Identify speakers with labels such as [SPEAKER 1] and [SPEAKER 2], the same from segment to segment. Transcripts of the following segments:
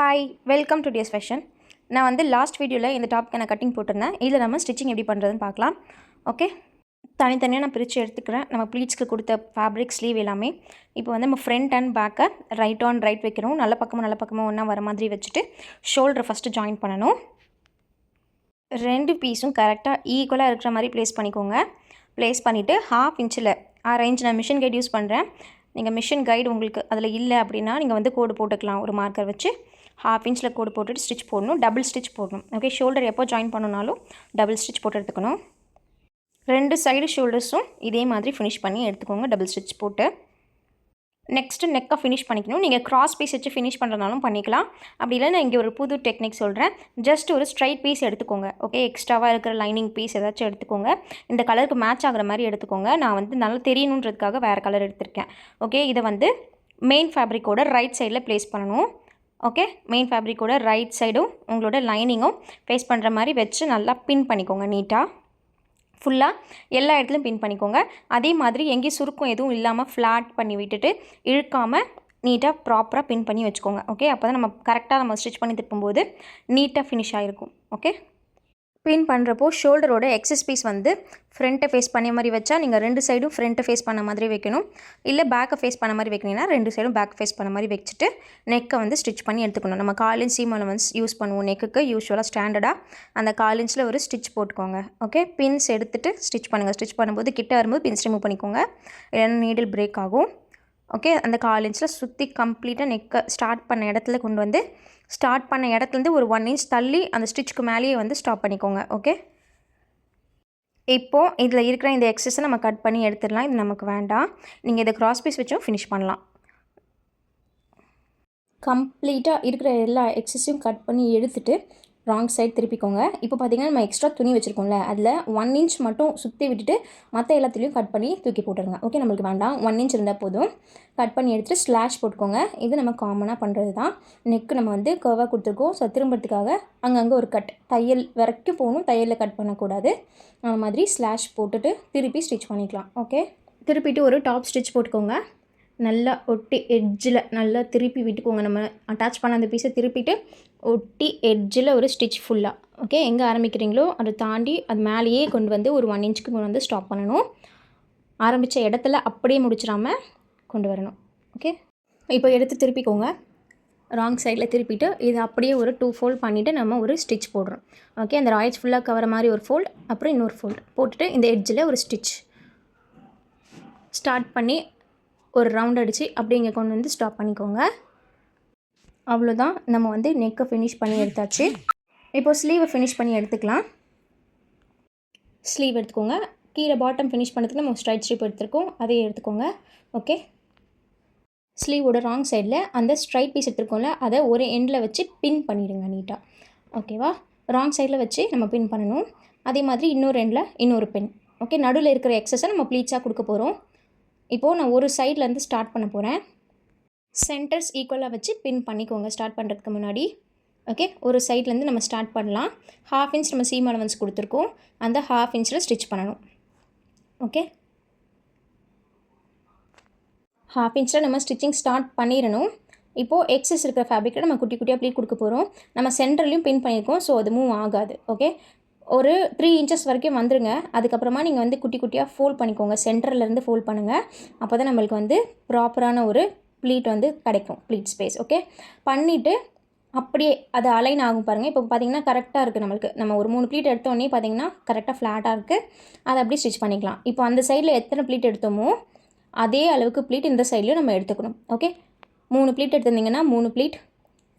[SPEAKER 1] Hi welcome to DS fashion. நான் வந்து last வீடியோவில் இந்த டாப்க்கு நான் கட்டிங் போட்டிருந்தேன். இதில் நம்ம ஸ்டிச்சிங் எப்படி பண்ணுறதுன்னு பார்க்கலாம். ஓகே, தனித்தனியாக நான் பிரித்து எடுத்துக்கிறேன். நம்ம ப்ளீட்ஸ்க்கு கொடுத்த ஃபேப்ரிக் ஸ்லீவ் எல்லாமே. இப்போ வந்து நம்ம ஃப்ரண்ட் அண்ட் பேக்கை ரைட் ஆன் ரைட் வைக்கிறோம். நல்ல பக்கமும் ஒன்றா வர மாதிரி வச்சுட்டு ஷோல்டரை ஃபஸ்ட்டு ஜாயின் பண்ணணும். ரெண்டு பீஸும் கரெக்டாக ஈக்குவலாக இருக்கிற மாதிரி ப்ளேஸ் பண்ணிக்கோங்க. ப்ளேஸ் பண்ணிவிட்டு 1/2 இன்ச்சில் 1/2 இன்ச் நான் மிஷின் கைடு யூஸ் பண்ணுறேன். நீங்கள் மிஷின் கைடு உங்களுக்கு அதில் இல்லை அப்படின்னா நீங்கள் வந்து கோடு போட்டுக்கலாம். ஒரு மார்க்கர் வச்சு 1/2 இன்ச்சில் கோடு போட்டுட்டு ஸ்டிச் போடணும். டபுள் ஸ்டிச் போடணும். ஓகே, ஷோல்டர் எப்போ ஜாயின் பண்ணணுனாலும் டபுள் ஸ்டிச் போட்டு எடுத்துக்கணும். ரெண்டு சைடு ஷோல்டர்ஸும் இதே மாதிரி ஃபினிஷ் பண்ணி எடுத்துக்கோங்க டபுள் ஸ்டிச் போட்டு. நெக்ஸ்ட்டு நெக்கை ஃபினிஷ் பண்ணிக்கணும். நீங்கள் கிராஸ் பீஸ் வச்சு ஃபினிஷ் பண்ணுறதுனாலும் பண்ணிக்கலாம். அப்படி இல்லை நான் இங்கே ஒரு புது டெக்னிக் சொல்கிறேன். ஜஸ்ட் ஒரு ஸ்ட்ரைட் பீஸ் எடுத்துக்கோங்க. ஓகே, எக்ஸ்ட்ராவாக இருக்கிற லைனிங் பீஸ் ஏதாச்சும் எடுத்துக்கோங்க. இந்த கலருக்கு மேட்ச் ஆகிற மாதிரி எடுத்துக்கோங்க. நான் வந்து நல்லா தெரியணுன்றதுக்காக வேறு கலர் எடுத்திருக்கேன். ஓகே, இதை வந்து மெயின் ஃபேப்ரிக்கோட ரைட் சைடில் ப்ளேஸ் பண்ணணும். ஓகே, மெயின் ஃபேப்ரிக்கோட ரைட் சைடும் உங்களோட லைனிங்கும் ஃபேஸ் பண்ணுற மாதிரி வச்சு நல்லா பின் பண்ணிக்கோங்க. நீட்டாக ஃபுல்லாக எல்லா இடத்துலையும் பின் பண்ணிக்கோங்க. அதே மாதிரி எங்கேயும் சுருக்கம் எதுவும் இல்லாமல் ஃப்ளாட் பண்ணி விட்டுட்டு இழுக்காமல் நீட்டாக ப்ராப்பராக பின் பண்ணி வச்சுக்கோங்க. ஓகே, அப்போ தான் நம்ம கரெக்டாக நம்ம ஸ்டிச் பண்ணி திருப்பும்போது நீட்டாக ஃபினிஷ் ஆகிருக்கும். ஓகே, பின் பண்ணுறப்போ ஷோல்டரோட எக்ஸஸ் பீஸ் வந்து ஃப்ரண்ட்டை ஃபேஸ் பண்ண மாதிரி வச்சா நீங்கள் ரெண்டு சைடும் ஃப்ரண்ட்டை ஃபேஸ் பண்ண மாதிரி வைக்கணும். இல்லை பேக்கை ஃபேஸ் பண்ண மாதிரி வைக்கணும்னா ரெண்டு சைடும் பேக் ஃபேஸ் பண்ண மாதிரி வச்சுட்டு நெக்கை வந்து ஸ்டிச் பண்ணி எடுத்துக்கணும். நம்ம 1/4 இன்ச் சீம் அலவன்ஸ் யூஸ் பண்ணுவோம் நெக்குக்கு. யூஸ்வலாக ஸ்டாண்டர்டாக அந்த 1/4 இன்ச்சில் ஒரு ஸ்டிச் போட்டுக்கோங்க. ஓகே, பின்ஸ் எடுத்துகிட்டு ஸ்டிச் பண்ணுங்கள். ஸ்டிச் பண்ணும்போது கிட்ட வரும்போது பின்ஸ் ரிமூவ் பண்ணிக்கோங்க, இல்லைன்னா நீடில் பிரேக் ஆகும். ஓகே, அந்த 1/4 இன்ச்சில் சுற்றி கம்ப்ளீட்டாக நெக்கை ஸ்டார்ட் பண்ண இடத்துல கொண்டு வந்து ஸ்டார்ட் பண்ண இடத்துலேருந்து ஒரு 1 இன்ச் தள்ளி அந்த ஸ்டிச்சுக்கு மேலேயே வந்து ஸ்டாப் பண்ணிக்கோங்க. ஓகே, இப்போது இதில் இருக்கிற இந்த எக்ஸஸை நம்ம கட் பண்ணி எடுத்துடலாம். இது நமக்கு வேண்டாம். நீங்கள் இதை கிராஸ் பீஸ் வச்சும் ஃபினிஷ் பண்ணலாம். கம்ப்ளீட்டாக இருக்கிற எல்லா எக்ஸஸையும் கட் பண்ணி எடுத்துகிட்டு ராங் சைட் திருப்பிக்கோங்க. இப்போ பார்த்திங்கன்னா நம்ம எக்ஸ்ட்ரா துணி வச்சுருக்கோம்ல, அதில் 1 இன்ச் மட்டும் சுற்றி விட்டுட்டு மற்ற எல்லாத்துலேயும் கட் பண்ணி தூக்கி போட்டுருங்க. ஓகே, நம்மளுக்கு வேண்டாம். 1 இன்ச் இருந்தால் போதும். கட் பண்ணி எடுத்துகிட்டு ஸ்லாஷ் போட்டுக்கோங்க. இது நம்ம காமனாக பண்ணுறது தான். நெக்கு நம்ம வந்து கர்வாக கொடுத்துருக்கோம். ஸோ திரும்புறதுக்காக அங்கங்கே ஒரு கட், தையல் வரைக்கும் போகணும், தையலில் கட் பண்ணக்கூடாது. அந்த மாதிரி ஸ்லாஷ் போட்டுட்டு திருப்பி ஸ்டிச் பண்ணிக்கலாம். ஓகே, திருப்பிட்டு ஒரு டாப் ஸ்டிச் போட்டுக்கோங்க. நல்லா ஒட்டி எட்ஜில் நல்லா திருப்பி விட்டுக்கோங்க. நம்ம அட்டாச் பண்ண அந்த பீஸை திருப்பிட்டு ஒட்டி எட்ஜில் ஒரு ஸ்டிச் ஃபுல்லாக. ஓகே, எங்கே ஆரம்பிக்கிறீங்களோ அதை தாண்டி அது மேலேயே கொண்டு வந்து ஒரு 1 இன்ச்சுக்கு கொண்டு வந்து ஸ்டாப் பண்ணணும். ஆரம்பித்த இடத்துல அப்படியே முடிச்சிடாமல் கொண்டு வரணும். ஓகே, இப்போ எடுத்து திருப்பிக்கோங்க. ராங் சைடில் திருப்பிட்டு இது அப்படியே ஒரு 2 ஃபோல்ட் பண்ணிவிட்டு நம்ம ஒரு ஸ்டிச் போடுறோம். ஓகே, அந்த ராய்ஸ் ஃபுல்லாக கவர மாதிரி ஒரு ஃபோல்ட், அப்புறம் இன்னொரு ஃபோல்ட் போட்டுட்டு இந்த எட்ஜில் ஒரு ஸ்டிச் ஸ்டார்ட் பண்ணி ஒரு ரவுண்ட் அடித்து அப்படி இங்கே கொண்டு வந்து ஸ்டாப் பண்ணிக்கோங்க. அவ்வளோதான், நம்ம வந்து நெக்கை ஃபினிஷ் பண்ணி எடுத்தாச்சு. இப்போது ஸ்லீவை ஃபினிஷ் பண்ணி எடுத்துக்கலாம். ஸ்லீவ் எடுத்துக்கோங்க. கீழே பாட்டம் ஃபினிஷ் பண்ணுறதுக்கு நம்ம ஸ்ட்ரைட் ஸ்ட்ரிப் எடுத்துருக்கோம், அதையே எடுத்துக்கோங்க. ஓகே, ஸ்லீவோட ராங் சைடில் அந்த ஸ்ட்ரைட் பீஸ் எடுத்துருக்கோம்ல, அதை ஒரு எண்டில் வச்சு பின் பண்ணிவிடுங்க நீட்டாக. ஓகேவா, ராங் சைடில் வச்சு நம்ம பின் பண்ணணும். அதே மாதிரி இன்னொரு எண்டில் இன்னொரு பின். ஓகே, நடுவில் இருக்கிற எக்ஸஸை நம்ம ப்ளீட்ஸாக கொடுக்க போகிறோம். இப்போது நான் ஒரு சைட்லேருந்து ஸ்டார்ட் பண்ண போகிறேன். சென்டர்ஸ் ஈக்குவலாக வச்சு பின் பண்ணிக்கோங்க ஸ்டார்ட் பண்ணுறதுக்கு முன்னாடி. ஓகே, ஒரு சைட்லேருந்து நம்ம ஸ்டார்ட் பண்ணலாம். 1/2 இன்ச் நம்ம சீம் அலவன்ஸ் கொடுத்துருக்கோம், அந்த 1/2 இன்ச்சில் ஸ்டிச் பண்ணணும். ஓகே, 1/2 இன்ச்சில் நம்ம ஸ்டிச்சிங் ஸ்டார்ட் பண்ணிடணும். இப்போது எக்ஸஸ் இருக்கிற ஃபேப்ரிக்கில் நம்ம குட்டி குட்டியாக ப்ளீட் கொடுக்க போகிறோம். நம்ம சென்டர்லையும் பின் பண்ணியிருக்கோம், ஸோ அது மூவ் ஆகாது. ஓகே, ஒரு 3 இன்ச்சஸ் வரைக்கும் வந்துருங்க. அதுக்கப்புறமா நீங்கள் வந்து குட்டி குட்டியாக ஃபோல்ட் பண்ணிக்கோங்க. சென்டர்லேருந்து ஃபோல்ட் பண்ணுங்கள். அப்போ தான் நம்மளுக்கு வந்து ப்ராப்பரான ஒரு ப்ளீட் வந்து கிடைக்கும், ப்ளீட் ஸ்பேஸ். ஓகே, பண்ணிவிட்டு அப்படியே அது அலைன் ஆகும் பாருங்கள். இப்போ பார்த்திங்கன்னா கரெக்டாக இருக்குது நம்மளுக்கு. நம்ம ஒரு 3 ப்ளீட் எடுத்தோடனே பார்த்திங்கன்னா கரெக்டாக ஃப்ளாட்டாக இருக்குது. அதை அப்படியே ஸ்டிச் பண்ணிக்கலாம். இப்போ அந்த சைடில் எத்தனை ப்ளீட் எடுத்தோமோ அதே அளவுக்கு ப்ளீட் இந்த சைட்லையும் நம்ம எடுத்துக்கணும். ஓகே, 3 ப்ளீட் எடுத்திருந்தீங்கன்னா 3 ப்ளீட்,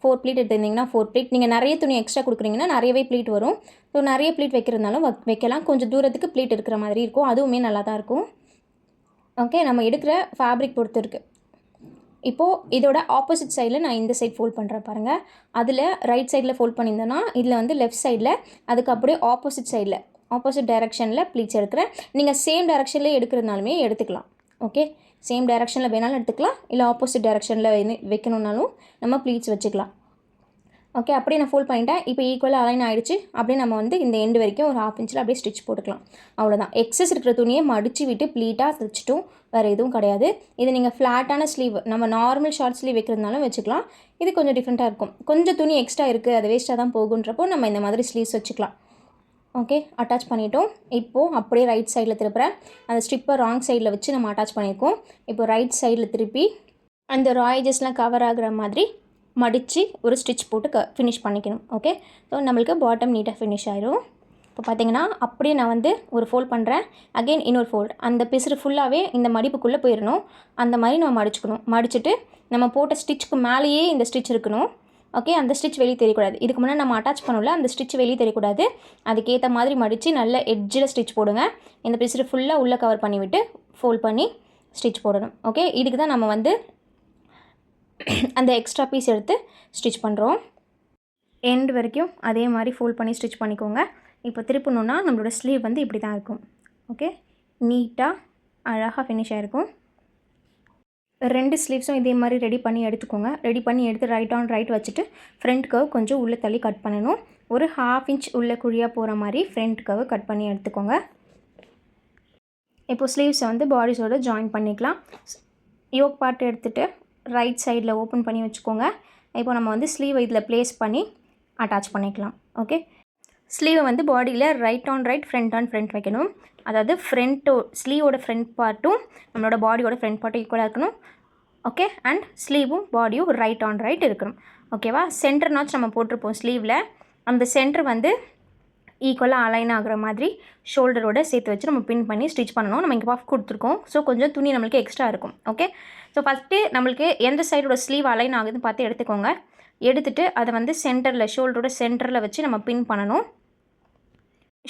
[SPEAKER 1] 4 ப்ளீட் எடுத்திருந்தீங்கன்னா 4 ப்ளீட். நீங்கள் நிறைய துணி எக்ஸ்ட்ரா கொடுக்குறீங்கன்னா நிறையவே ப்ளீட் வரும். ஸோ நிறைய ப்ளீட் வைக்கிறதுனாலும் வைக்கலாம். கொஞ்சம் தூரத்துக்கு ப்ளீட் இருக்கிற மாதிரி இருக்கும், அதுவுமே நல்லா தான் இருக்கும். ஓகே, நம்ம எடுக்கிற ஃபேப்ரிக் பொறுத்து இருக்குது. இப்போது இதோட ஆப்போசிட் சைடில் நான் இந்த சைட் ஃபோல்ட் பண்ணுறேன் பாருங்கள். அதில் ரைட் சைடில் ஃபோல்ட் பண்ணியிருந்தேன்னா இதில் வந்து லெஃப்ட் சைடில் அதுக்கு அப்படியே ஆப்போசிட் சைடில் ஆப்போசிட் டைரெக்ஷனில் ப்ளீட்ஸ் எடுக்கிறேன். நீங்கள் சேம் டைரெக்ஷனில் எடுக்கிறதுனாலுமே எடுத்துக்கலாம். ஓகே, சேம் டைரெக்ஷனில் வேணாலும் எடுத்துக்கலாம், இல்லை ஆப்போசிட் டைரெக்ஷனில் வைக்கணுன்னாலும் நம்ம ப்ளீட்ஸ் வச்சுக்கலாம். ஓகே, அப்படியே நான் ஃபோல்ட் பண்ணிட்டேன். இப்போ ஈக்குவலாக அலைன் ஆகிடுச்சு. அப்படியே நம்ம வந்து இந்த எண்டு வரைக்கும் ஒரு 1/2 இன்ச்சில் அப்படியே ஸ்டிச் போட்டுக்கலாம். அவ்வளோதான். எக்ஸஸ் இருக்கிற துணியை மடித்து விட்டு ப்ளீட்டாக தைச்சிட்டும் வேறு எதுவும் கிடையாது. இது நீங்கள் ஃப்ளாட்டான ஸ்லீவ் நம்ம நார்மல் ஷார்ட் ஸ்லீவ் வைக்கிறதுனாலும் வச்சுக்கலாம். இது கொஞ்சம் டிஃப்ரெண்ட்டாக இருக்கும். கொஞ்சம் துணி எக்ஸ்ட்ரா இருக்குது, அது வேஸ்ட்டாக தான் போகுன்றப்போ நம்ம இந்த மாதிரி ஸ்லீவ்ஸ் வச்சுக்கலாம். ஓகே, அட்டாச் பண்ணிட்டோம். இப்போது அப்படியே ரைட் சைடில் திருப்புறேன். அந்த ஸ்ட்ரிப்பை ராங் சைடில் வச்சு நம்ம அட்டாச் பண்ணியிருக்கோம். இப்போ ரைட் சைடில் திருப்பி அந்த ராயேஜஸ்லாம் கவர் ஆகிற மாதிரி மடித்து ஒரு ஸ்டிச் போட்டு ஃபினிஷ் பண்ணிக்கணும். ஓகே, ஸோ நம்மளுக்கு பாட்டம் நீட்டாக ஃபினிஷ் ஆயிரும். இப்போ பார்த்தீங்கன்னா அப்படியே நான் வந்து ஒரு ஃபோல்ட் பண்ணுறேன். அகெயின் இன்னொரு ஃபோல்ட். அந்த பிசுறு ஃபுல்லாகவே இந்த மடிப்புக்குள்ளே போயிடணும். அந்த மாதிரி நம்ம மடிச்சுக்கணும். மடிச்சுட்டு நம்ம போட்ட ஸ்டிச்சுக்கு மேலேயே இந்த ஸ்டிச் இருக்கணும். ஓகே, அந்த ஸ்டிச் வெளியே தெரியக்கூடாது. இதுக்கு முன்னாடி நம்ம அட்டாச் பண்ணல, அந்த ஸ்டிச் வெளியே தெரியக்கூடாது. அதுக்கேற்ற மாதிரி மடித்து நல்ல எட்ஜில் ஸ்டிச் போடுங்க. இந்த பிசுறு ஃபுல்லாக உள்ளே கவர் பண்ணிவிட்டு ஃபோல்ட் பண்ணி ஸ்டிச் போடணும். ஓகே, இதுக்கு தான் நம்ம வந்து அந்த எக்ஸ்ட்ரா பீஸ் எடுத்து ஸ்டிச் பண்ணுறோம். எண்ட் வரைக்கும் அதே மாதிரி ஃபோல்ட் பண்ணி ஸ்டிச் பண்ணிக்கோங்க. இப்போ திருப்பணுன்னா நம்மளோட ஸ்லீவ் வந்து இப்படி தான் இருக்கும். ஓகே, நீட்டாக அழகாக ஃபினிஷ் ஆகிருக்கும். 2 ஸ்லீவ்ஸும் இதே மாதிரி ரெடி பண்ணி எடுத்துக்கோங்க. ரெடி பண்ணி எடுத்து ரைட் ஆன் ரைட் வச்சுட்டு ஃப்ரண்ட் கர்வ் கொஞ்சம் உள்ளே தள்ளி கட் பண்ணணும். ஒரு 1/2 இன்ச் உள்ள குழியாக போகிற மாதிரி ஃப்ரண்ட் கர்வ் கட் பண்ணி எடுத்துக்கோங்க. இப்போது ஸ்லீவ்ஸை வந்து பாடிஸோடு ஜாயின் பண்ணிக்கலாம். யோக் பார்ட் எடுத்துகிட்டு ரைட் சைடில் ஓப்பன் பண்ணி வச்சுக்கோங்க. இப்போ நம்ம வந்து ஸ்லீவை இதில் ப்ளேஸ் பண்ணி அட்டாச் பண்ணிக்கலாம். ஓகே, ஸ்லீவை வந்து பாடியில் right on right front on front வைக்கணும். அதாவது ஸ்லீவோட ஃப்ரண்ட் பார்ட்டும் நம்மளோட பாடியோட ஃப்ரண்ட் பார்ட்டும் ஈக்குவலாக இருக்கணும். ஓகே, அண்ட் ஸ்லீவும் பாடியும் ரைட் ஆன் ரைட் இருக்கணும். ஓகேவா, சென்டர் நாச் நம்ம போட்டிருப்போம் ஸ்லீவில். அந்த சென்டர் வந்து ஈக்குவலாக அலைன் ஆகிற மாதிரி ஷோல்டரோட சேர்த்து வச்சு நம்ம பின் பண்ணி ஸ்டிச் பண்ணணும். நம்ம இங்கே பஃப் கொடுத்துருக்கோம். ஸோ கொஞ்சம் துணி நம்மளுக்கு எக்ஸ்ட்ரா இருக்கும். ஓகே, ஸோ ஃபஸ்ட்டு நம்மளுக்கு எந்த சைடோட ஸ்லீவ் அலைன் ஆகுதுன்னு பார்த்து எடுத்துக்கோங்க. எடுத்துகிட்டு அதை வந்து சென்டரில் ஷோல்டரோட சென்டரில் வச்சு நம்ம பின் பண்ணணும்.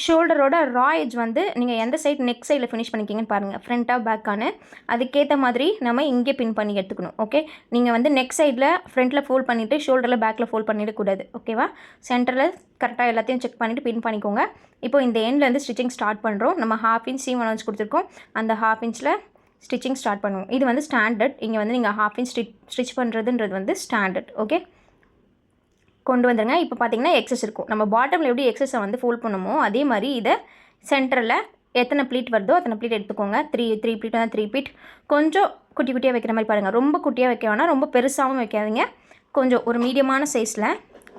[SPEAKER 1] ஷோல்டரோட ரா எட்ஜ் வந்து நீங்கள் எந்த சைடு நெக் சைடில் ஃபினிஷ் பண்ணிக்கிங்கன்னு பாருங்கள், ஃப்ரண்ட்டாக பேக்கானு. அதுக்கேற்ற மாதிரி நம்ம இங்கே பின் பண்ணி எடுத்துக்கணும். ஓகே, நீங்கள் வந்து நெக் சைடில் ஃப்ரண்ட்டில் ஃபோல்ட் பண்ணிவிட்டு ஷோல்டரில் பேக்கில் ஃபோல்ட் பண்ணிடக்கூடாது. ஓகேவா, சென்டரில் கரெக்டாக எல்லாத்தையும் செக் பண்ணிவிட்டு பின் பண்ணிக்கோங்க. இப்போ இந்த எண்ட்லேருந்து ஸ்டிச்சிங் ஸ்டார்ட் பண்ணுறோம். நம்ம 1/2 இன்ச் சீம் அலவன்ஸ் கொடுத்துருக்கோம். அந்த 1/2 இன்ச்சில் ஸ்டிச்சிங் ஸ்டார்ட் பண்ணுவோம். இது வந்து ஸ்டாண்டர்ட். இங்கே வந்து நீங்கள் 1/2 இன்ச் ஸ்டிச் பண்ணுறதுன்றது வந்து ஸ்டாண்டர்ட். ஓகே, கொண்டு வந்துடுங்க. இப்போ பார்த்தீங்கன்னா எக்ஸஸ் இருக்கும். நம்ம பாட்டமில் எப்படி எக்ஸஸை வந்து ஃபோல்ட் பண்ணுமோ அதே மாதிரி இதை சென்டரில் எத்தனை ப்ளீட் வருதோ அத்தனை ப்ளீட் எடுத்துக்கோங்க. 3 ப்ளீட் தான் 3 ப்ளீட். கொஞ்சம் குட்டி குட்டியாக வைக்கிற மாதிரி பாருங்கள். ரொம்ப குட்டியாக வைக்க வேணாம், ரொம்ப பெருசாகவும் வைக்காதீங்க. கொஞ்சம் ஒரு மீடியமான சைஸில்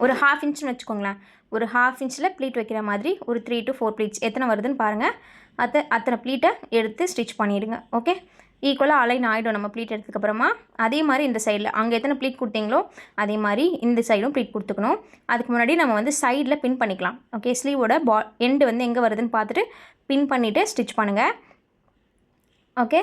[SPEAKER 1] ஒரு 1/2 இன்ச்னு வச்சுக்கோங்களேன். ஒரு 1/2 இன்ச்சில் ப்ளீட் வைக்கிற மாதிரி ஒரு 3 to 4 ப்ளீட்ஸ் எத்தனை வருதுன்னு பாருங்கள். அத்தனை ப்ளீட்டை எடுத்து ஸ்டிச் பண்ணிவிடுங்க. ஓகே, ஈக்குவலாக அலைன் ஆகிடும் நம்ம ப்ளீட் எடுத்ததுக்கப்புறமா. அதே மாதிரி இந்த சைடில் அங்கே எத்தனை ப்ளீட் கொடுத்தீங்களோ அதே மாதிரி இந்த சைடும் ப்ளீட் கொடுத்துக்கணும். அதுக்கு முன்னாடி நம்ம வந்து சைடில் பின் பண்ணிக்கலாம். ஓகே, ஸ்லீவோட எண்டு வந்து எங்கே வருதுன்னு பார்த்துட்டு பின் பண்ணிவிட்டு ஸ்டிச் பண்ணுங்கள். ஓகே,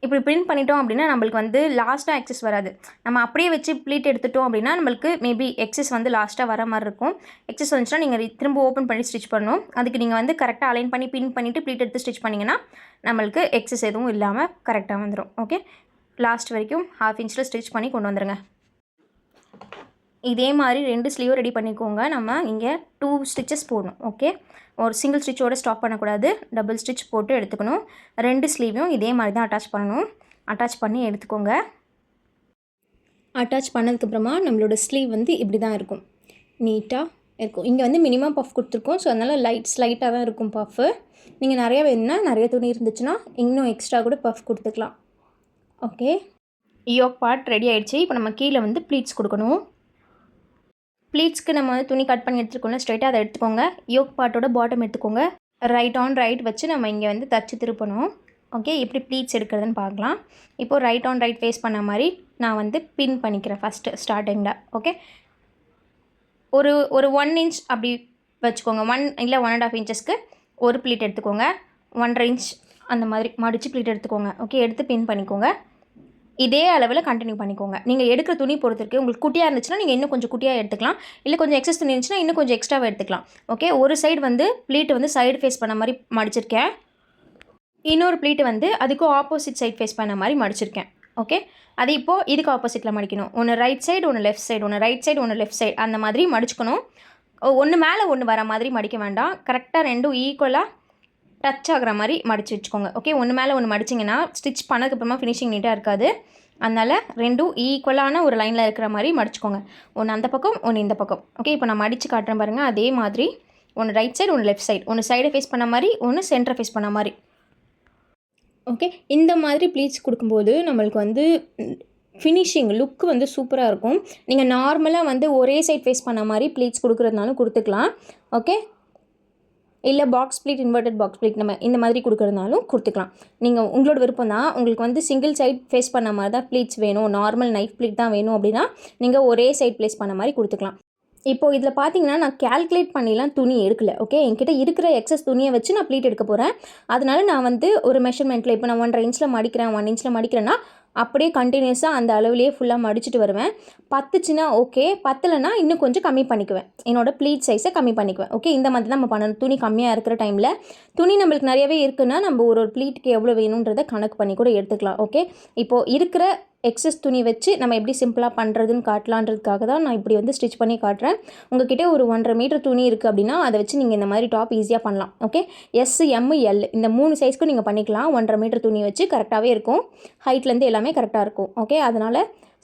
[SPEAKER 1] இப்படி பிரிண்ட் பண்ணிட்டோம் அப்படின்னா நம்மளுக்கு வந்து லாஸ்ட்டாக எக்ஸஸ் வராது. நம்ம அப்படியே வச்சு ப்ளீட் எடுத்துட்டோம் அப்படின்னா நம்மளுக்கு மேபி எக்ஸஸ் வந்து லாஸ்ட்டாக வர மாதிரி இருக்கும். எக்ஸஸ் வந்துச்சுன்னா நீங்கள் திரும்ப ஓப்பன் பண்ணி ஸ்டிச் பண்ணணும். அதுக்கு நீங்கள் வந்து கரெக்டாக அலைன் பண்ணி பின் பண்ணிவிட்டு ப்ளீட் எடுத்து ஸ்டிச் பண்ணிங்கன்னா நம்மளுக்கு எக்ஸஸ் எதுவும் இல்லாமல் கரெக்டாக வந்துடும். ஓகே, லாஸ்ட் வரைக்கும் 1/2 இன்ச்சில் ஸ்டிச் பண்ணி கொண்டு வந்துடுங்க. இதே மாதிரி 2 ஸ்லீவும் ரெடி பண்ணிக்கோங்க. நம்ம இங்கே 2 ஸ்டிச்சஸ் போடணும். ஓகே, ஒரு சிங்கிள் ஸ்டிச்சோடு ஸ்டாப் பண்ணக்கூடாது, டபுள் ஸ்டிச் போட்டு எடுத்துக்கணும். 2 ஸ்லீவையும் இதே மாதிரி தான் அட்டாச் பண்ணணும். அட்டாச் பண்ணி எடுத்துக்கோங்க. அட்டாச் பண்ணதுக்கப்புறமா நம்மளோட ஸ்லீவ் வந்து இப்படி தான் இருக்கும், நீட்டாக இருக்கும். இங்கே வந்து மினிமம் பஃப் கொடுத்துருக்கோம். ஸோ அதனால் லைட்டாக தான் இருக்கும் பஃப்பு. நீங்கள் நிறையா வேணும்னா நிறைய துணி இருந்துச்சுன்னா இன்னும் எக்ஸ்ட்ரா கூட பஃப் கொடுத்துக்கலாம். ஓகே, யோக் பார்ட் ரெடி ஆகிடுச்சு. இப்போ நம்ம கீழே வந்து ப்ளீட்ஸ் கொடுக்கணும். ப்ளீட்ஸ்க்கு நம்ம வந்து துணி கட் பண்ணி எடுத்துக்கோங்க. ஸ்ட்ரைட்டாக அதை எடுத்துக்கோங்க. யோக் பார்ட்டோட பாட்டம் எடுத்துக்கோங்க. ரைட் ஆன் ரைட் வச்சு நம்ம இங்கே வந்து தச்சு திருப்பணும். ஓகே, எப்படி ப்ளீட்ஸ் எடுக்கிறதுன்னு பார்க்கலாம். இப்போது ரைட் ஆன் ரைட் ஃபேஸ் பண்ண மாதிரி நான் வந்து பின் பண்ணிக்கிறேன் ஃபஸ்ட்டு ஸ்டார்டிங்கில். ஓகே, ஒரு 1 இன்ச் அப்படி வச்சுக்கோங்க. 1 இல்லை 1.5 இன்ச்சஸ்க்கு ஒரு ப்ளீட் எடுத்துக்கோங்க. 1.5 இன்ச் அந்த மாதிரி மடித்து ப்ளீட் எடுத்துக்கோங்க. ஓகே, எடுத்து பின் பண்ணிக்கோங்க. இதே அளவில் கண்டினியூ பண்ணிக்கோங்க. நீங்கள் எடுக்கிற துணி பொறுத்திருக்கு. உங்களுக்கு குட்டியாக இருந்துச்சுன்னா நீங்கள் இன்னும் கொஞ்சம் குட்டியாக எடுத்துக்கலாம். இல்லை கொஞ்சம் எக்ஸஸ் துணி இருந்துச்சுன்னா இன்னும் கொஞ்சம் எக்ஸ்ட்ராவாக எடுத்துக்கலாம். ஓகே, ஒரு சைடு வந்து ப்ளீட் வந்து சைடு ஃபேஸ் பண்ண மாதிரி மடிச்சிருக்கேன். இன்னொரு ப்ளீட் வந்து அதுக்கும் ஆப்போசிட் சைட் ஃபேஸ் பண்ண மாதிரி மடிச்சிருக்கேன். ஓகே, அது இப்போது இதுக்கு ஆப்போசிட்டில் மடிக்கணும். ஒன்று ரைட் சைடு, ஒன்று லெஃப்ட் சைடு, ஒன்று ரைட் சைடு, ஒன்று லெஃப்ட் சைடு, அந்த மாதிரி மடிச்சுக்கணும். ஒன்று மேலே ஒன்று வர மாதிரி மடிக்க வேண்டாம். கரெக்டாக 2 ஈக்குவலாக டச் ஆகிற மாதிரி மடித்து வச்சுக்கோங்க. ஓகே, ஒன்று மேலே ஒன்று மடிச்சிங்கன்னா ஸ்டிச் பண்ணதுக்கப்புறமா ஃபினிஷிங் நீட்டாக இருக்காது. அதனால் ரெண்டும் ஈக்குவலான ஒரு லைனில் இருக்கிற மாதிரி மடிச்சுக்கோங்க. ஒன்று அந்த பக்கம், ஒன்று இந்த பக்கம். ஓகே, இப்போ நான் மடித்து காட்டுறேன் பாருங்கள். அதே மாதிரி ஒன்று ரைட் சைடு, ஒன்று லெஃப்ட் சைடு, ஒன்று சைடை ஃபேஸ் பண்ண மாதிரி, ஒன்று சென்டரை ஃபேஸ் பண்ண மாதிரி. ஓகே, இந்த மாதிரி ப்ளீட்ஸ் கொடுக்கும்போது நம்மளுக்கு வந்து ஃபினிஷிங் லுக் வந்து சூப்பராக இருக்கும். நீங்கள் நார்மலாக வந்து ஒரே சைட் ஃபேஸ் பண்ண மாதிரி ப்ளீட்ஸ் கொடுக்குறதுனாலும் கொடுத்துக்கலாம். ஓகே, இல்லை box pleat, inverted box pleat நம்ம இந்த மாதிரி கொடுக்குறதுனாலும் கொடுத்துக்கலாம். நீங்கள் உங்களோட விருப்பம் தான். உங்களுக்கு வந்து சிங்கிள் சைட் ஃபேஸ் பண்ண மாதிரி தான் ப்ளீட்ஸ் வேணும், நார்மல் நைஃப் ப்ளீட் தான் வேணும் அப்படின்னா நீங்கள் ஒரே சைட் ப்ளேஸ் பண்ண மாதிரி கொடுத்துக்கலாம். இப்போது இதில் பார்த்தீங்கன்னா நான் கேல்குலேட் பண்ணிலாம் துணி எடுக்கலை. ஓகே, என்கிட்ட இருக்கிற எக்ஸஸ் துணியை வச்சு நான் ப்ளீட் எடுக்க போகிறேன். அதனால நான் வந்து ஒரு மெஷர்மெண்ட்டில் இப்போ நான் 1.5 இன்ச்சில் மடிக்கிறேன், 1 இன்ச்சில் மடிக்கிறேன்னா அப்படியே கண்டினியூஸாக அந்த அளவுலேயே ஃபுல்லாக மடிச்சுட்டு வருவேன். பத்துச்சுன்னா ஓகே, பத்தலைன்னா இன்னும் கொஞ்சம் கம்மி பண்ணிக்குவேன், என்னோடய ப்ளீட் சைஸை கம்மி பண்ணிக்குவேன். ஓகே, இந்த மாதிரி தான் நம்ம பண்ணணும். துணி கம்மியாக இருக்கிற டைமில், துணி நம்மளுக்கு நிறையவே இருக்குன்னா நம்ம ஒரு ப்ளீட்டுக்கு எவ்வளோ வேணுன்றதை கணக்கு பண்ணி கூட எடுத்துக்கலாம். ஓகே, இப்போது இருக்கிற எக்ஸஸ் துணி வச்சு நம்ம எப்படி சிம்பிளாக பண்ணுறதுன்னு காட்டலான்றதுக்காக தான் நான் இப்படி வந்து ஸ்டிச் பண்ணி காட்டுறேன். உங்கள்கிட்ட ஒரு 1.5 மீட்டர் துணி இருக்குது அப்படின்னா அதை வச்சு நீங்கள் இந்த மாதிரி டாப் ஈஸியாக பண்ணலாம். ஓகே, எஸ், எம், எல் இந்த 3 சைஸ்க்கும் நீங்கள் பண்ணிக்கலாம். 1.5 மீட்டர் துணி வச்சு கரெக்டாகவே இருக்கும், ஹைட்லேருந்து எல்லாமே கரெக்டாக இருக்கும். ஓகே, அதனால்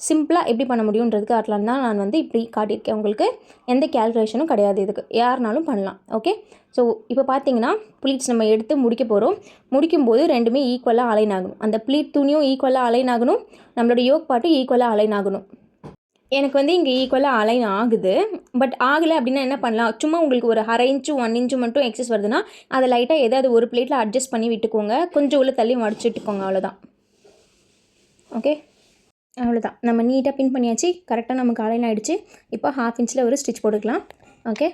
[SPEAKER 1] சிம்பிளாக எப்படி பண்ண முடியுன்றதுக்கு காட்டலாம் தான் நான் வந்து இப்படி காட்டியிருக்கேன். உங்களுக்கு எந்த கேல்குலேஷனும் கிடையாது, இதுக்கு யாருனாலும் பண்ணலாம். ஓகே, ஸோ இப்போ பார்த்தீங்கன்னா ப்ளீட்ஸ் நம்ம எடுத்து முடிக்க போகிறோம். முடிக்கும்போது ரெண்டுமே ஈக்குவலாக அலைன் ஆகணும். அந்த ப்ளீட் துணியும் ஈக்குவலாக அலைன் ஆகணும், நம்மளோட யோக் பாட்டும் ஈக்குவலாக அலைன் ஆகணும். எனக்கு வந்து இங்கே ஈக்குவலாக அலைன் ஆகுது. பட் ஆகலை அப்படின்னா என்ன பண்ணலாம், சும்மா உங்களுக்கு ஒரு 1/2 இன்ச்சு 1 இன்ச்சு மட்டும் எக்ஸஸ் வருதுன்னா அதை லைட்டாக ஏதாவது ஒரு ப்ளேட்டில் அட்ஜஸ்ட் பண்ணி விட்டுக்கோங்க, கொஞ்சம் உள்ள தள்ளி மடிச்சு விட்டுக்கோங்க, அவ்வளோதான். ஓகே, அவ்வளோதான். நம்ம நீட்டாக பின் பண்ணியாச்சு, கரெக்டாக நமக்கு அலைன் ஆகிடுச்சு. இப்போ 1/2 இன்ச்சில் ஒரு ஸ்டிச் போட்டுக்கலாம். ஓகே,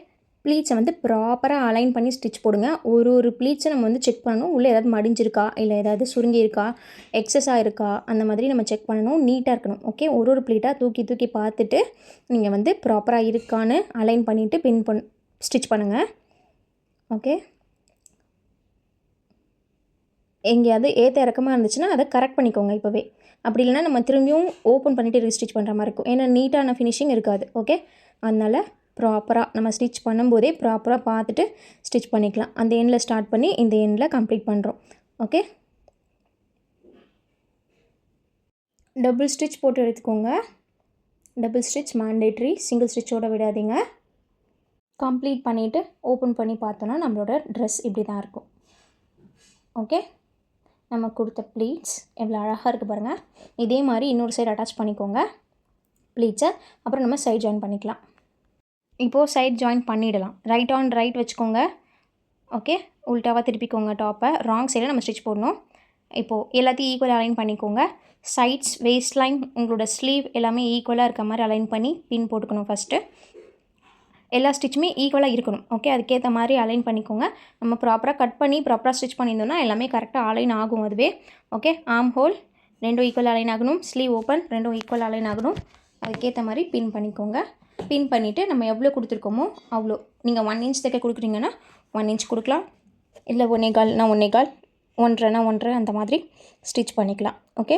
[SPEAKER 1] ப்ளீட்ஸை வந்து ப்ராப்பராக அலைன் பண்ணி ஸ்டிச் போடுங்க. ஒரு ப்ளீட்ஸை நம்ம வந்து செக் பண்ணணும், உள்ளே ஏதாவது மடிஞ்சிருக்கா, இல்லை ஏதாவது சுருங்கி இருக்கா, எக்ஸஸாக இருக்கா, அந்த மாதிரி நம்ம செக் பண்ணணும். நீட்டாக இருக்கணும். ஓகே, ஒரு ப்ளீட்டாக தூக்கி பார்த்துட்டு நீங்கள் வந்து ப்ராப்பராக இருக்கான்னு அலைன் பண்ணிவிட்டு ஸ்டிச் பண்ணுங்கள். ஓகே, எங்கேயாவது ஏற்ற இறக்கமாக இருந்துச்சுன்னா அதை கரெக்ட் பண்ணிக்கோங்க இப்போவே. அப்படி இல்லைனா நம்ம திரும்பியும் ஓப்பன் பண்ணிவிட்டு ரீஸ்டிச் பண்ணுற மாதிரி இருக்கும், ஏன்னா நீட்டான ஃபினிஷிங் இருக்காது. ஓகே, அதனால் ப்ராப்பராக நம்ம ஸ்டிச் பண்ணும்போதே ப்ராப்பராக பார்த்துட்டு ஸ்டிச் பண்ணிக்கலாம். அந்த எண்டில் ஸ்டார்ட் பண்ணி இந்த எண்டில் கம்ப்ளீட் பண்ணுறோம். ஓகே, டபுள் ஸ்டிச் போட்டு எடுத்துக்கோங்க. டபுள் ஸ்டிச் மேண்டேட்ரி, சிங்கிள் ஸ்டிச்சோடு விடாதீங்க. கம்ப்ளீட் பண்ணிவிட்டு ஓப்பன் பண்ணி பார்த்தோன்னா நம்மளோட ட்ரெஸ் இப்படி தான் இருக்கும். ஓகே, நம்ம கொடுத்த ப்ளீட்ஸ் எவ்வளோ அழகாக இருக்குது பாருங்கள். இதே மாதிரி இன்னொரு சைடு அட்டாச் பண்ணிக்கோங்க ப்ளீட்ஸை. அப்புறம் நம்ம சைட் ஜாயின் பண்ணிக்கலாம். இப்போது சைட் ஜாயின் பண்ணிடலாம். ரைட் ஆன் ரைட் வச்சுக்கோங்க. ஓகே, உல்ட்டாவாக திருப்பிக்கோங்க டாப்பை. ராங் சைடில் நம்ம ஸ்டிச் போடணும். இப்போது எல்லாத்தையும் ஈக்குவலாக அலைன் பண்ணிக்கோங்க. சைட்ஸ், வேஸ்ட் லைன், உங்களோட ஸ்லீவ் எல்லாமே ஈக்குவலாக இருக்க மாதிரி அலைன் பண்ணி பின் போட்டுக்கணும். ஃபஸ்ட்டு எல்லா ஸ்டிச்சுமே ஈக்குவலாக இருக்கணும். ஓகே, அதுக்கேற்ற மாதிரி அலைன் பண்ணிக்கோங்க. நம்ம ப்ராப்பராக கட் பண்ணி ப்ராப்பராக ஸ்டிச் பண்ணியிருந்தோம்னா எல்லாமே கரெக்டாக அலைன் ஆகும் அதுவே. ஓகே, ஆர்ம் ஹோல் ரெண்டும் ஈக்குவல் அலைன் ஆகணும், ஸ்லீவ் ஓப்பன் ரெண்டும் ஈக்குவல் அலைன் ஆகணும். அதுக்கேற்ற மாதிரி பின் பண்ணிக்கோங்க. பின் பண்ணிவிட்டு நம்ம எவ்வளோ கொடுத்துருக்கோமோ அவ்வளோ, நீங்கள் 1 இன்ச் தைக்க கொடுக்குறீங்கன்னா 1 இன்ச் கொடுக்கலாம், இல்லை 1.25னா 1.25, 1.5னா 1.5 அந்த மாதிரி ஸ்டிச் பண்ணிக்கலாம். ஓகே,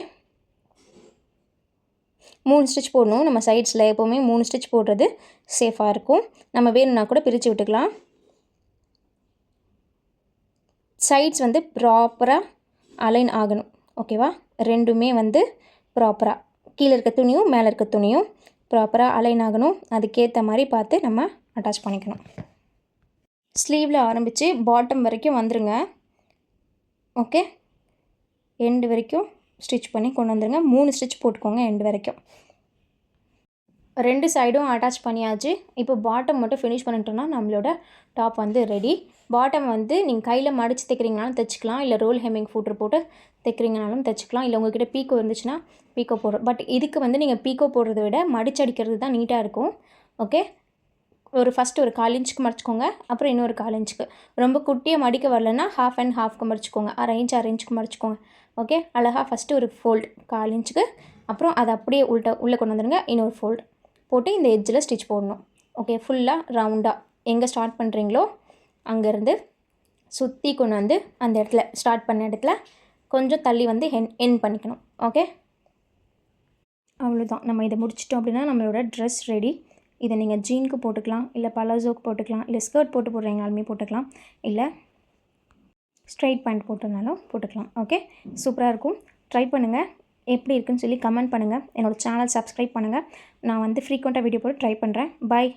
[SPEAKER 1] 3 ஸ்டிச் போடணும். நம்ம சைட்ஸில் எப்போவுமே 3 ஸ்டிச் போடுறது சேஃபாக இருக்கும். நம்ம வேணும்னா கூட பிரித்து விட்டுக்கலாம். சைட்ஸ் வந்து ப்ராப்பராக அலைன் ஆகணும். ஓகேவா, ரெண்டுமே வந்து ப்ராப்பராக கீழே இருக்க துணியும் மேலே இருக்க துணியும் ப்ராப்பராக அலைன் ஆகணும். அதுக்கேற்ற மாதிரி பார்த்து நம்ம அட்டாச் பண்ணிக்கணும். ஸ்லீவில் ஆரம்பித்து பாட்டம் வரைக்கும் வந்துடுங்க. ஓகே, எண்டு வரைக்கும் ஸ்டிச் பண்ணி கொண்டு வந்துடுங்க. 3 ஸ்டிச் போட்டுக்கோங்க எண்டு வரைக்கும். 2 சைடும் அட்டாச் பண்ணியாச்சு. இப்போ பாட்டம் மட்டும் ஃபினிஷ் பண்ணிட்டோம்னா நம்மளோட டாப் வந்து ரெடி. பாட்டம் வந்து நீங்கள் கையில் மடித்து தைக்கிறீங்கனாலும் தைச்சிக்கலாம், இல்லை ரோல் ஹெம்மிங் ஃபூட்ரு போட்டு தைக்கிறீங்கனாலும் தைச்சிக்கலாம், இல்லை உங்கள்கிட்ட பீக்கோ இருந்துச்சுன்னா பீக்கோ போடுறோம். பட் இதுக்கு வந்து நீங்கள் பீக்கோ போடுறத விட மடிச்சடிக்கிறது தான் நீட்டாக இருக்கும். ஓகே, ஃபஸ்ட்டு ஒரு 1/4 இன்ச்சுக்கு மடிச்சுக்கோங்க, அப்புறம் இன்னொரு 1/4 இன்ச்சுக்கு. ரொம்ப குட்டியாக மடிக்க வரலன்னா 1/2 and 1/2க்கு மடிச்சுக்கோங்க, 1/2 இன்ச் 1/2 இன்ச்சுக்கு மடிச்சுக்கோங்க. ஓகே, அழகாக ஃபஸ்ட்டு ஒரு ஃபோல்டு 1/4 இன்ச்சுக்கு, அப்புறம் அதை அப்படியே உள்ளே கொண்டு வந்துடுங்க. இன்னொரு ஃபோல்டு போட்டு இந்த எட்ஜில் ஸ்டிச் போடணும். ஓகே, ஃபுல்லாக ரவுண்டாக எங்கே ஸ்டார்ட் பண்ணுறீங்களோ அங்கேருந்து சுற்றி கொண்டு வந்து அந்த இடத்துல ஸ்டார்ட் பண்ண இடத்துல கொஞ்சம் தள்ளி வந்து என் பண்ணிக்கணும். ஓகே, அவ்வளோதான். நம்ம இதை முடிச்சிட்டோம் அப்படின்னா நம்மளோட ட்ரெஸ் ரெடி. இதை நீங்கள் ஜீனுக்கு போட்டுக்கலாம், இல்லை பலாசோக்கு போட்டுக்கலாம், இல்லை ஸ்கர்ட் போட்டு போடுறீங்கனாலுமே போட்டுக்கலாம், இல்லை ஸ்ட்ரைட் பேண்ட் போட்டதுனாலும் போட்டுக்கலாம். ஓகே, சூப்பராக இருக்கும். ட்ரை பண்ணுங்கள். எப்படி இருக்குன்னு சொல்லி கமெண்ட் பண்ணுங்கள். என்னோடய சேனல் சப்ஸ்கிரைப் பண்ணுங்கள். நான் வந்து ஃப்ரீக்வெண்ட்டாக வீடியோ போட்டு ட்ரை பண்ணுறேன். பாய்.